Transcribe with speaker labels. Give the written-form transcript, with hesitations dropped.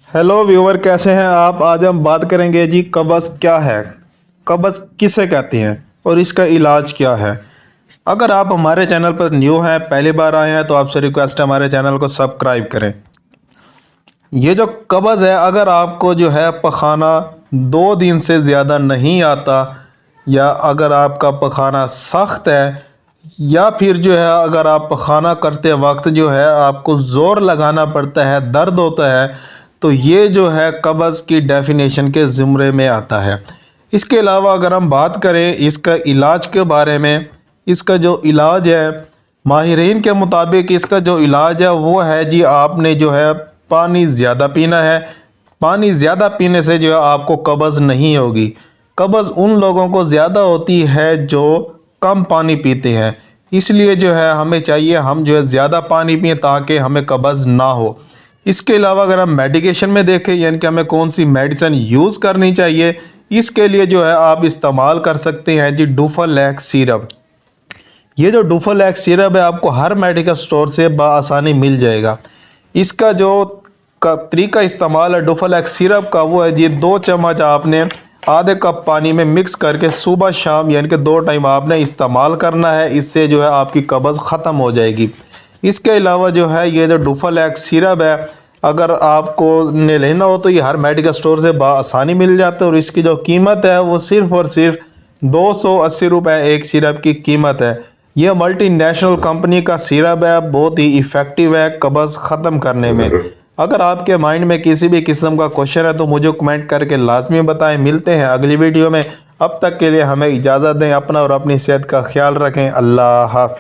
Speaker 1: Hello viewer, कैसे हैं आप। आज हम बात करेंगे जी कब्ज़ क्या है, कब्ज़ किसे कहते हैं और इसका इलाज क्या है। अगर आप हमारे चैनल पर न्यू हैं, पहली बार आए हैं, तो आपसे रिक्वेस्ट है हमारे चैनल को सब्सक्राइब करें। ये जो कब्ज़ है, अगर आपको जो है पखाना 2 दिन से ज़्यादा नहीं आता, या अगर आपका पखाना सख्त है, या फिर जो है अगर आप पखाना करते वक्त जो है आपको ज़ोर लगाना पड़ता है, दर्द होता है, तो ये जो है कब्ज़ की डेफिनेशन के ज़ुमरे में आता है। इसके अलावा अगर हम बात करें इसका इलाज के बारे में, इसका जो इलाज है माहिरीन के मुताबिक, इसका जो इलाज है वो है जी, आपने जो है पानी ज़्यादा पीना है। पानी ज़्यादा पीने से जो है आपको कब्ज़ नहीं होगी। कब्ज़ उन लोगों को ज़्यादा होती है जो कम पानी पीते हैं, इसलिए जो है हमें चाहिए हम जो है ज़्यादा पानी पिएं ताकि हमें कब्ज़ ना हो। इसके अलावा अगर हम मेडिकेशन में देखें, यानी कि हमें कौन सी मेडिसिन यूज़ करनी चाहिए, इसके लिए जो है आप इस्तेमाल कर सकते हैं जी डुफालैक सिरप। ये जो डुफालैक सिरप है आपको हर मेडिकल स्टोर से बआसानी मिल जाएगा। इसका जो तरीका इस्तेमाल है डुफालैक सिरप का, वो है जी 2 चम्मच आपने आधे कप पानी में मिक्स करके सुबह शाम यानी कि 2 टाइम आपने इस्तेमाल करना है। इससे जो है आपकी कब्ज़ ख़त्म हो जाएगी। इसके अलावा जो है ये जो डुफालैक सिरप है, अगर आपको ने लेना हो तो ये हर मेडिकल स्टोर से बआसानी मिल जाता है, और इसकी जो कीमत है वो सिर्फ़ और सिर्फ 280 रुपये एक सिरप की कीमत है। यह मल्टीनेशनल कंपनी का सिरप है, बहुत ही इफ़ेक्टिव है कब्ज़ ख़त्म करने में। अगर आपके माइंड में किसी भी किस्म का क्वेश्चन है तो मुझे कमेंट करके लाजमी बताएं। मिलते हैं अगली वीडियो में, अब तक के लिए हमें इजाज़त दें। अपना और अपनी सेहत का ख्याल रखें। अल्लाह हाफ़िज़।